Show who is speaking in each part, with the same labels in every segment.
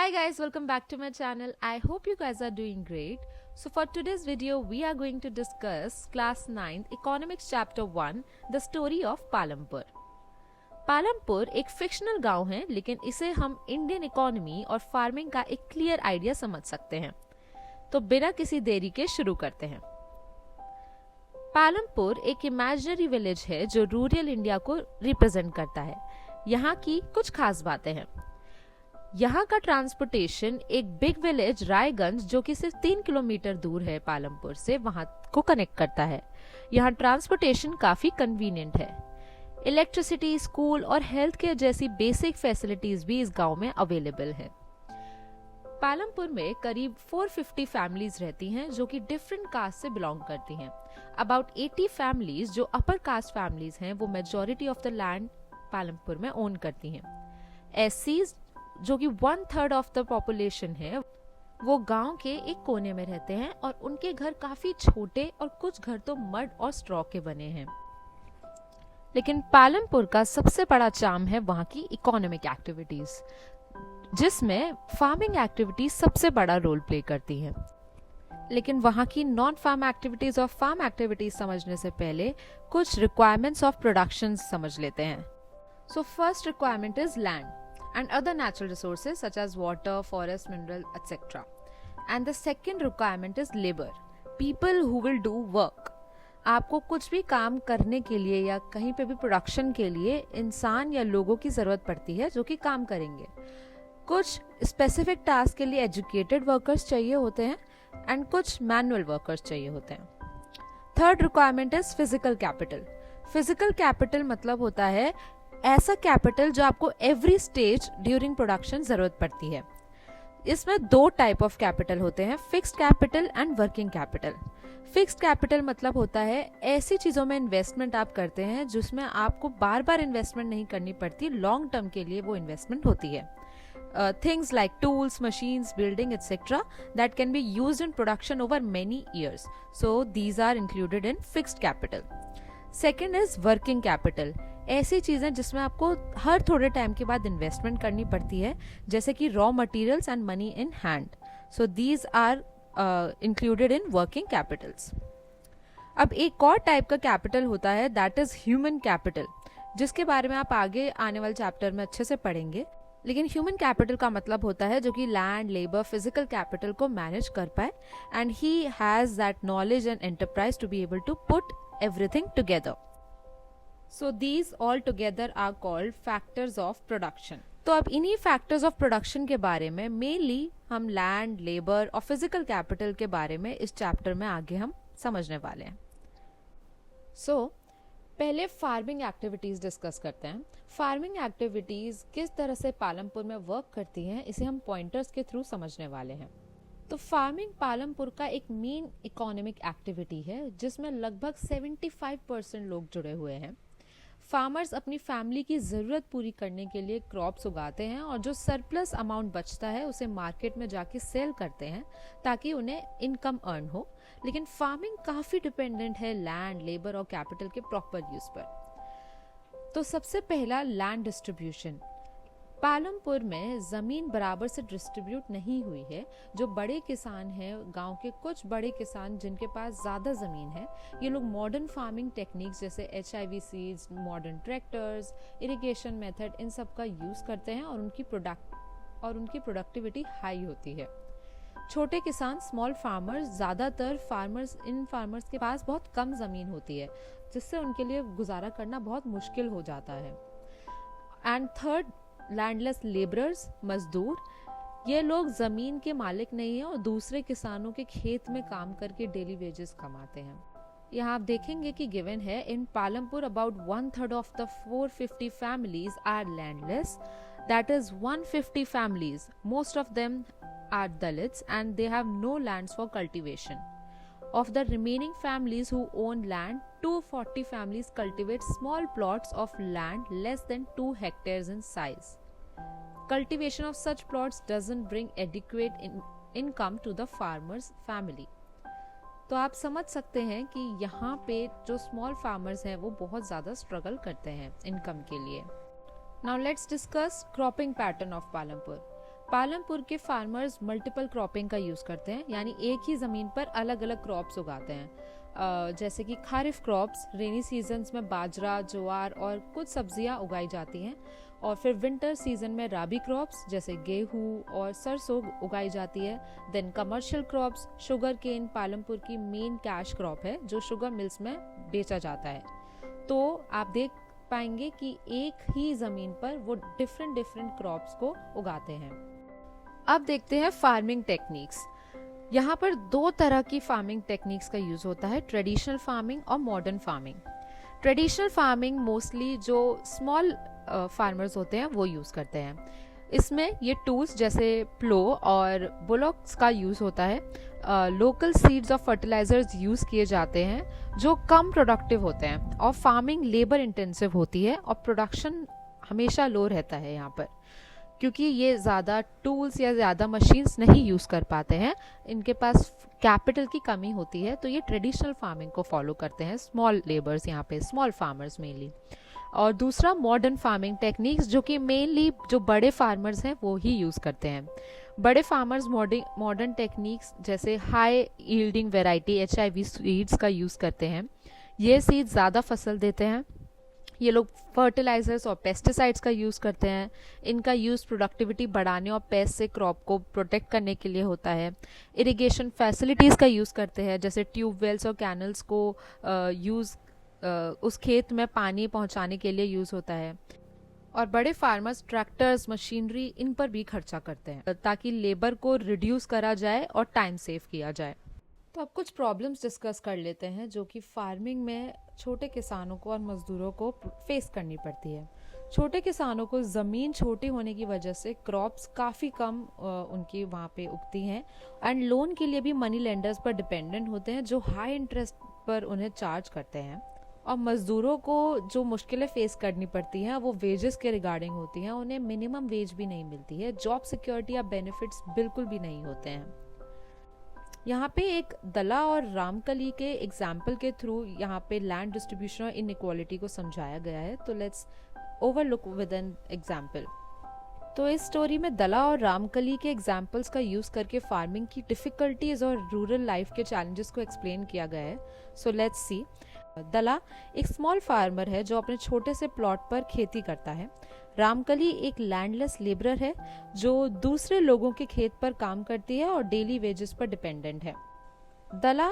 Speaker 1: Hi guys, welcome back to my channel. I hope you guys are doing great. So for today's video, we are going to discuss class 9th economics chapter 1, the story of Palampur. Palampur एक fictional गांव है, लेकिन इसे हम Indian economy और farming का एक clear idea समझ सकते हैं. तो बिना किसी देरी के शुरू करते हैं. पालमपुर एक इमेजिनरी विलेज है जो रूरल इंडिया को रिप्रेजेंट करता है. यहाँ की कुछ खास बातें हैं. यहाँ का ट्रांसपोर्टेशन एक बिग विलेज रायगंज जो कि सिर्फ 3 किलोमीटर दूर है पालमपुर से, वहां को कनेक्ट करता है. यहाँ ट्रांसपोर्टेशन काफी कन्वीनियंट है. इलेक्ट्रिसिटी, स्कूल और हेल्थ केयर जैसी बेसिक फैसिलिटीज भी इस गांव में अवेलेबल है. पालमपुर में करीब 450 फैमिलीज रहती हैं जो कि डिफरेंट कास्ट से बिलोंग करती हैं. अबाउट 80 फैमिलीज जो अपर कास्ट फैमिलीज हैं वो majority of the land Palampur में ओन करती हैं. एससीज जो कि 1/3 ऑफ द पॉपुलेशन है वो गांव के एक कोने में रहते हैं और उनके घर काफी छोटे और कुछ घर तो मड और स्ट्रॉ के बने हैं. लेकिन पालमपुर का सबसे बड़ा चार्म है वहां की इकोनॉमिक एक्टिविटीज, जिसमें फार्मिंग एक्टिविटीज सबसे बड़ा रोल प्ले करती हैं. लेकिन वहां की नॉन फार्म एक्टिविटीज और फार्म एक्टिविटीज समझने से पहले कुछ रिक्वायरमेंट्स ऑफ प्रोडक्शन समझ लेते हैं. So first requirement is land and other natural resources such as water, forest, mineral, etc. And the second requirement is labor, people who will do work. आपको कुछ भी काम करने के लिए या कहीं पे भी प्रोडक्शन के लिए इंसान या लोगों की जरूरत पड़ती है जो कि काम करेंगे. कुछ स्पेसिफिक टास्क के लिए एजुकेटेड वर्कर्स चाहिए होते हैं एंड कुछ मैनुअल वर्कर्स चाहिए होते हैं. Third requirement is physical capital. Physical capital मतलब होता है ऐसा कैपिटल जो आपको एवरी स्टेज ड्यूरिंग प्रोडक्शन जरूरत पड़ती है. इसमें दो टाइप ऑफ कैपिटल होते हैं, fixed capital and working capital. Fixed capital मतलब होता है ऐसी चीजों में इन्वेस्टमेंट आप करते हैं जिसमें आपको बार बार इन्वेस्टमेंट नहीं करनी पड़ती, लॉन्ग टर्म के लिए वो इन्वेस्टमेंट होती है. Things like tools, machines, building etcetera that can be used in production over many years. So these are included in fixed capital. Second is working capital. ऐसी चीजें जिसमें आपको हर थोड़े टाइम के बाद इन्वेस्टमेंट करनी पड़ती है, जैसे कि raw materials and money in hand. So these are included in working capitals. अब एक और टाइप का कैपिटल होता है दैट इज ह्यूमन कैपिटल, जिसके बारे में आप आगे आने वाले चैप्टर में अच्छे से पढ़ेंगे. लेकिन ह्यूमन कैपिटल का मतलब होता है जो कि लैंड, लेबर, फिजिकल कैपिटल को मैनेज कर पाए and he has that knowledge and enterprise to be able to put everything together. So these all together are called factors of production. तो अब इन्हीं factors of production के बारे में mainly हम land, labor और physical capital के बारे में इस chapter में आगे हम समझने वाले हैं. So पहले फार्मिंग एक्टिविटीज डिस्कस करते हैं. फार्मिंग एक्टिविटीज किस तरह से पालमपुर में वर्क करती हैं इसे हम पॉइंटर्स के थ्रू समझने वाले हैं. तो फार्मिंग पालमपुर का एक मेन इकोनॉमिक एक्टिविटी है जिसमें लगभग 75% लोग जुड़े हुए हैं. फार्मर्स अपनी फैमिली की ज़रूरत पूरी करने के लिए क्रॉप्स उगाते हैं और जो सरप्लस अमाउंट बचता है उसे मार्केट में जाके सेल करते हैं ताकि उन्हें इनकम अर्न हो. लेकिन फार्मिंग काफ़ी डिपेंडेंट है लैंड, लेबर और कैपिटल के प्रॉपर यूज पर. तो सबसे पहला लैंड डिस्ट्रीब्यूशन. पालमपुर में ज़मीन बराबर से डिस्ट्रीब्यूट नहीं हुई है. जो बड़े किसान हैं, गांव के कुछ बड़े किसान जिनके पास ज़्यादा ज़मीन है, ये लोग मॉडर्न फार्मिंग टेक्निक्स जैसे HIV seeds, modern tractors, irrigation method in सब का यूज़ करते हैं और उनकी प्रोडक्टिविटी हाई होती है. छोटे किसान, स्मॉल फार्मर्स, ज़्यादातर इन फार्मर्स के पास बहुत कम ज़मीन होती है जिससे उनके लिए गुजारा करना बहुत मुश्किल हो जाता है. एंड थर्ड, लैंडलेस लेबरर्स, मजदूर. ये लोग जमीन के मालिक नहीं हैं और दूसरे किसानों के खेत में काम करके डेली वेजेस कमाते हैं. यहाँ आप देखेंगे कि गिवन है in Palampur about 1/3 of the 450 families are landless. That is 150 families. Most of them are Dalits and they have no lands for cultivation. Of the remaining families who own land, 240 families cultivate small plots of land less than 2 hectares in size. Cultivation of such plots doesn't bring adequate income to the farmer's family. तो आप समझ सकते हैं कि यहाँ पे जो small farmers हैं वो बहुत ज़्यादा struggle करते हैं income के लिए. Now let's discuss cropping pattern of Palampur. Palampur के फार्मर्स मल्टीपल क्रॉपिंग का यूज़ करते हैं, यानी एक ही ज़मीन पर अलग अलग क्रॉप्स उगाते हैं। जैसे कि खारिफ क्रॉप्स, रेनी सीजन्स में बाजरा, ज्वार और कुछ सब्जियां उगाई जाती हैं। और फिर विंटर सीजन में राबी क्रॉप्स जैसे गेहूं और सरसों उगाई जाती है। Then commercial crops, sugar cane Palampur की मेन कैश क्रॉप है जो शुगर मिल्स में बेचा जाता है। तो आप देख पाएंगे कि एक ही ज़मीन पर वो डिफरेंट क्रॉप्स को उगाते हैं। अब देखते हैं फार्मिंग टेक्निक्स। यहाँ पर दो तरह की फार्मिंग टेक्निक्स का यूज़ होता है, ट्रेडिशनल फार्मिंग और modern farming. Traditional farming mostly जो स्मॉल फार्मर्स होते हैं वो यूज़ करते हैं। इसमें ये टूल्स जैसे प्लो और बुलॉक्स का यूज़ होता है। लोकल सीड्स और फर्टिलाइजर्स यूज़ किए जाते हैं जो कम प्रोडक्टिव होते हैं, और फार्मिंग लेबर इंटेंसिव होती है और प्रोडक्शन हमेशा लो रहता है यहाँ पर, क्योंकि ये ज़्यादा टूल्स या ज़्यादा मशीन्स नहीं यूज़ कर पाते हैं, इनके पास कैपिटल की कमी होती है। तो ये ट्रेडिशनल फार्मिंग को फॉलो करते हैं स्मॉल लेबर्स, यहाँ पे स्मॉल फार्मर्स मेनली। और दूसरा मॉडर्न फार्मिंग टेक्निक्स, जो कि मेनली जो बड़े फार्मर्स हैं वो ही यूज़ करते हैं। बड़े फार्मर्स मॉडर्न टेक्निक्स जैसे high yielding variety HIV seeds का यूज़ करते हैं। ये सीड्स ज़्यादा फसल देते हैं। ये लोग फर्टिलाइजर्स और पेस्टिसाइड्स का यूज़ करते हैं। इनका यूज़ प्रोडक्टिविटी बढ़ाने और पेस्ट से क्रॉप को प्रोटेक्ट करने के लिए होता है। इरिगेशन फैसिलिटीज़ का यूज़ करते हैं, जैसे ट्यूबवेल्स और कैनल्स को उस खेत में पानी पहुंचाने के लिए यूज़ होता है। और बड़े फार्मर्स ट्रैक्टर्स, मशीनरी, इन पर भी खर्चा करते हैं ताकि लेबर को रिड्यूस करा जाए और टाइम सेव किया जाए। तो अब कुछ प्रॉब्लम्स डिस्कस कर लेते हैं जो कि फार्मिंग में छोटे किसानों को और मजदूरों को फेस करनी पड़ती है। छोटे किसानों को ज़मीन छोटी होने की वजह से क्रॉप्स काफ़ी कम उनकी वहाँ पे उगती हैं, एंड लोन के लिए भी मनी लेंडर्स पर डिपेंडेंट होते हैं जो हाई इंटरेस्ट पर उन्हें चार्ज करते हैं। और मज़दूरों को जो मुश्किलें फेस करनी पड़ती हैं वो वेजेस के रिगार्डिंग होती हैं। उन्हें मिनिमम वेज भी नहीं मिलती है, जॉब सिक्योरिटी या बेनिफिट्स बिल्कुल भी नहीं होते हैं। यहाँ पे एक दला और रामकली के एग्जाम्पल के थ्रू यहाँ पे लैंड डिस्ट्रीब्यूशन और इनइक्वालिटी को समझाया गया है। तो let's overlook with an example. तो इस स्टोरी में दला और रामकली के एग्जाम्पल्स का यूज़ करके फार्मिंग की डिफ़िकल्टीज और रूरल लाइफ के चैलेंजेस को एक्सप्लेन किया गया है। So let's see. दला एक स्मॉल फार्मर है जो अपने छोटे से प्लॉट पर खेती करता है। रामकली एक लैंडलेस लेबरर है जो दूसरे लोगों के खेत पर काम करती है और डेली वेजेस पर डिपेंडेंट है। दला,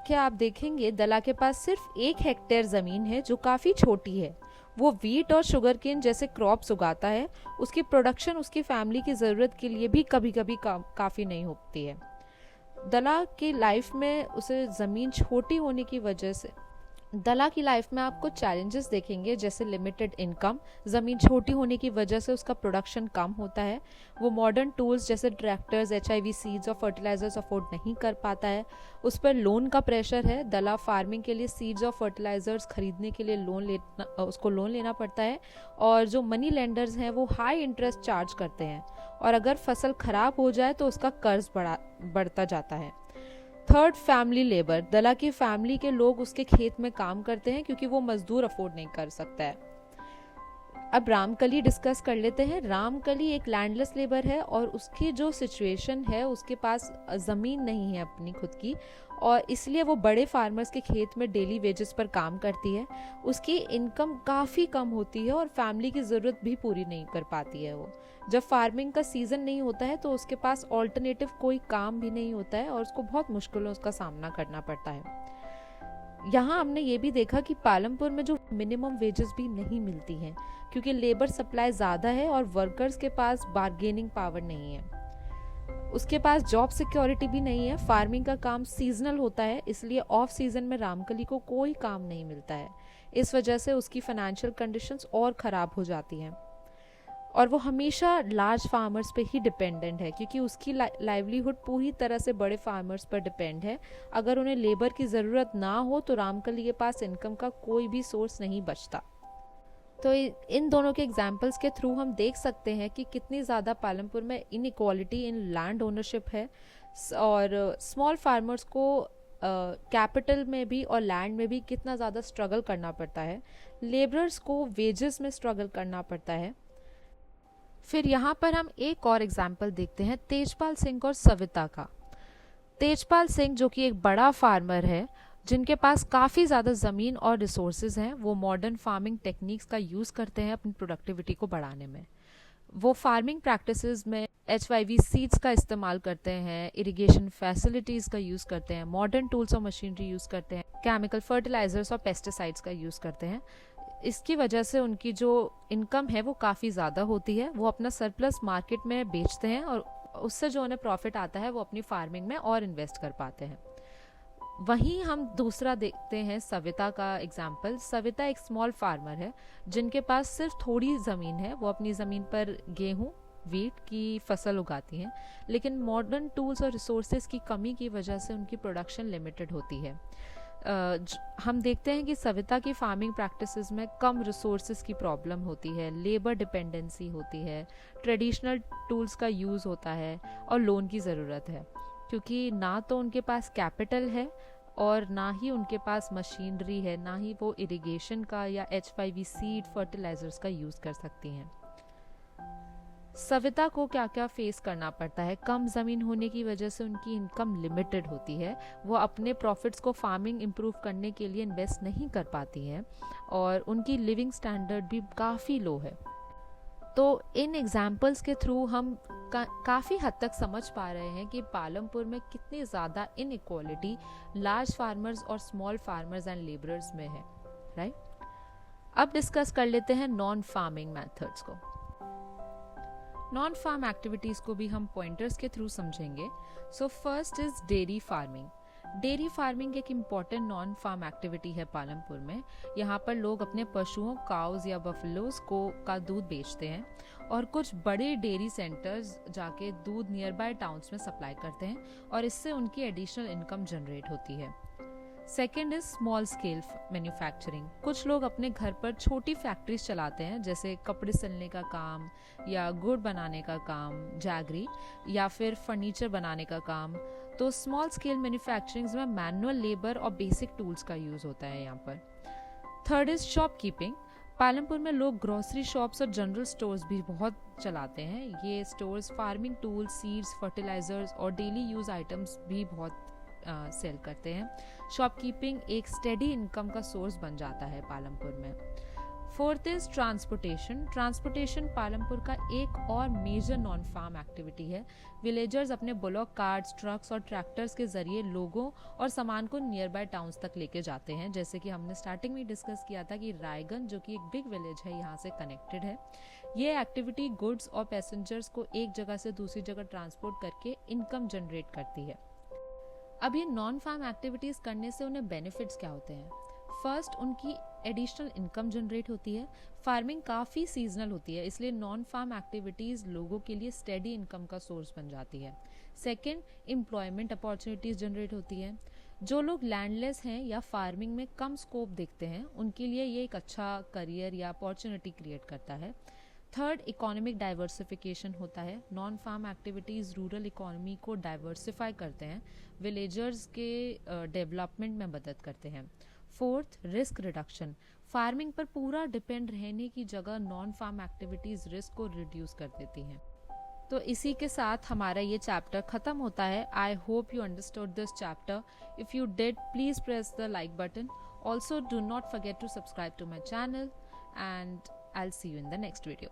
Speaker 1: क्या आप देखेंगे, दला के पास सिर्फ 1 हेक्टेयर ज़मीन है जो काफ़ी छोटी है। वो वीट और शुगर केन जैसे क्रॉप्स उगाता है। उसकी प्रोडक्शन उसकी फैमिली की ज़रूरत के लिए भी कभी कभी काफ़ी नहीं होती है। दला की लाइफ में उसे ज़मीन छोटी होने की वजह से दला की लाइफ में आप कुछ चैलेंजेस देखेंगे, जैसे लिमिटेड इनकम, ज़मीन छोटी होने की वजह से उसका प्रोडक्शन कम होता है। वो मॉडर्न टूल्स जैसे ट्रैक्टर्स, HIV सीड्स और फर्टिलाइजर्स अफोर्ड नहीं कर पाता है। उस पर लोन का प्रेशर है। दला फार्मिंग के लिए सीड्स और फर्टिलाइजर्स खरीदने के लिए उसको लोन लेना पड़ता है, और जो मनी लेंडर्स हैं वो हाई इंटरेस्ट चार्ज करते हैं, और अगर फसल खराब हो जाए तो उसका कर्ज बढ़ता जाता है। Third, family labour. दला की फैमिली के लोग उसके खेत में काम करते हैं क्योंकि वो मजदूर अफोर्ड नहीं कर सकता है। अब रामकली डिस्कस कर लेते हैं। रामकली एक लैंडलेस लेबर है और उसकी जो सिचुएशन है, उसके पास ज़मीन नहीं है अपनी खुद की, और इसलिए वो बड़े फार्मर्स के खेत में डेली वेजेस पर काम करती है। उसकी इनकम काफ़ी कम होती है और फैमिली की ज़रूरत भी पूरी नहीं कर पाती है। वो जब फार्मिंग का सीज़न नहीं होता है तो उसके पास ऑल्टरनेटिव कोई काम भी नहीं होता है और उसको बहुत मुश्किलों का सामना करना पड़ता है। यहाँ हमने ये भी देखा कि पालमपुर में जो मिनिमम वेजेस भी नहीं मिलती हैं क्योंकि लेबर सप्लाई ज़्यादा है और वर्कर्स के पास बार्गेनिंग पावर नहीं है। उसके पास जॉब सिक्योरिटी भी नहीं है। फार्मिंग का काम सीजनल होता है, इसलिए ऑफ सीजन में रामकली को कोई काम नहीं मिलता है। इस वजह से उसकी फाइनेंशियल कंडीशंस और ख़राब हो जाती हैं, और वो हमेशा लार्ज फार्मर्स पे ही डिपेंडेंट है क्योंकि उसकी लाइवलीहुड पूरी तरह से बड़े फार्मर्स पर डिपेंड है। अगर उन्हें लेबर की ज़रूरत ना हो तो रामकली के पास इनकम का कोई भी सोर्स नहीं बचता। तो इन दोनों के एग्जाम्पल्स के थ्रू हम देख सकते हैं कि कितनी ज़्यादा पालमपुर में इनइक्वालिटी इन लैंड ओनरशिप है, और स्मॉल फार्मर्स को कैपिटल में भी और लैंड में भी कितना ज़्यादा स्ट्रगल करना पड़ता है। लेबरर्स को वेजेस में स्ट्रगल करना पड़ता है। फिर यहाँ पर हम एक और एग्जाम्पल देखते हैं तेजपाल सिंह और सविता का। तेजपाल सिंह जो कि एक बड़ा फार्मर है, जिनके पास काफ़ी ज़्यादा ज़मीन और रिसोर्सेज हैं, वो मॉडर्न फार्मिंग टेक्निक्स का यूज़ करते हैं अपनी प्रोडक्टिविटी को बढ़ाने में। वो फार्मिंग प्रैक्टिसेस में HYV सीड्स का इस्तेमाल करते हैं, इरिगेशन फैसिलिटीज़ का यूज़ करते हैं, मॉडर्न टूल्स और मशीनरी यूज़ करते हैं, केमिकल फर्टिलाइजर्स और पेस्टिसाइड्स का यूज़ करते हैं। इसकी वजह से उनकी जो इनकम है वो काफ़ी ज़्यादा होती है। वो अपना सरप्लस मार्केट में बेचते हैं और उससे जो उन्हें प्रॉफिट आता है वो अपनी फार्मिंग में और इन्वेस्ट कर पाते हैं। वहीं हम दूसरा देखते हैं सविता का एग्जाम्पल। सविता एक स्मॉल फार्मर है जिनके पास सिर्फ थोड़ी ज़मीन है। वो अपनी ज़मीन पर गेहूँ, वीट की फसल उगाती हैं, लेकिन मॉडर्न टूल्स और रिसोर्सेज की कमी की वजह से उनकी प्रोडक्शन लिमिटेड होती है। हम देखते हैं कि सविता की फार्मिंग प्रैक्टिसेस में कम रिसोर्सेज की प्रॉब्लम होती है, लेबर डिपेंडेंसी होती है, ट्रेडिशनल टूल्स का यूज़ होता है और लोन की ज़रूरत है, क्योंकि ना तो उनके पास कैपिटल है और ना ही उनके पास मशीनरी है, ना ही वो इरिगेशन का या HYV सीड फर्टिलाइजर्स का यूज़ कर सकती हैं। सविता को क्या क्या फेस करना पड़ता है? कम ज़मीन होने की वजह से उनकी इनकम लिमिटेड होती है। वो अपने प्रॉफिट्स को फार्मिंग इम्प्रूव करने के लिए इन्वेस्ट नहीं कर पाती हैं और उनकी लिविंग स्टैंडर्ड भी काफ़ी लो है। तो इन एग्जाम्पल्स के थ्रू हम काफ़ी हद तक समझ पा रहे हैं कि पालमपुर में कितनी ज़्यादा इनइक्वालिटी लार्ज फार्मर्स और स्मॉल फार्मर्स एंड लेबरर्स में है, राइट? अब डिस्कस कर लेते हैं नॉन फार्मिंग मेथड्स को। नॉन फार्म एक्टिविटीज़ को भी हम पॉइंटर्स के थ्रू समझेंगे। So first is dairy farming. Dairy farming एक इम्पॉर्टेंट नॉन फार्म एक्टिविटी है पालमपुर में। यहाँ पर लोग अपने पशुओं, काउज या बफलोज का दूध बेचते हैं और कुछ बड़े डेयरी सेंटर्स जाके दूध नियर बाय टाउन्स में सप्लाई करते हैं और इससे उनकी एडिशनल इनकम जनरेट होती है। Second is small scale manufacturing. कुछ लोग अपने घर पर छोटी फैक्ट्रीज चलाते हैं, जैसे कपड़े सिलने का काम या गुड़ बनाने का काम, जैगरी, या फिर फर्नीचर बनाने का काम। तो स्मॉल स्केल मैन्युफैक्चरिंग में मैनुअल लेबर और बेसिक टूल्स का यूज़ होता है यहाँ पर। Third is shop keeping. Palampur में लोग ग्रोसरी शॉप्स और जनरल स्टोर्स भी बहुत चलाते हैं। ये stores farming tools, seeds, fertilisers और डेली यूज आइटम्स भी बहुत सेल करते हैं। शॉपकीपिंग एक स्टेडी इनकम का सोर्स बन जाता है पालमपुर में। Fourth is transportation. Transportation Palampur का एक और मेजर नॉन फार्म एक्टिविटी है। विलेजर्स अपने बुलॉक कार्ट्स, ट्रक्स और ट्रैक्टर्स के जरिए लोगों और सामान को नियर बाय टाउन्स तक लेके जाते हैं। जैसे कि हमने स्टार्टिंग में डिस्कस किया था कि रायगंज जो कि एक बिग विलेज है, यहाँ से कनेक्टेड है। ये एक्टिविटी गुड्स और पैसेंजर्स को एक जगह से दूसरी जगह ट्रांसपोर्ट करके इनकम जनरेट करती है। अब ये नॉन फार्म एक्टिविटीज़ करने से उन्हें बेनिफिट्स क्या होते हैं? फर्स्ट, उनकी एडिशनल इनकम जनरेट होती है। फार्मिंग काफ़ी सीजनल होती है, इसलिए नॉन फार्म एक्टिविटीज़ लोगों के लिए स्टेडी इनकम का सोर्स बन जाती है। सेकेंड, एम्प्लॉयमेंट अपॉर्चुनिटीज़ जनरेट होती है। जो लोग लैंडलेस हैं या फार्मिंग में कम स्कोप देखते हैं, उनके लिए ये एक अच्छा करियर या अपॉर्चुनिटी क्रिएट करता है। थर्ड, इकोनॉमिक डाइवर्सिफिकेशन होता है। Non farm activities rural economy को डाइवर्सिफाई करते हैं, विलेजर्स के डेवलपमेंट में मदद करते हैं। Fourth, risk reduction. फार्मिंग पर पूरा डिपेंड रहने की जगह नॉन फार्म एक्टिविटीज़ रिस्क को रिड्यूस कर देती हैं। तो इसी के साथ हमारा ये चैप्टर ख़त्म होता है। I hope you understood this chapter. If you did, please press the like button. Also, do not forget to subscribe to my channel, and I'll see you in the next video.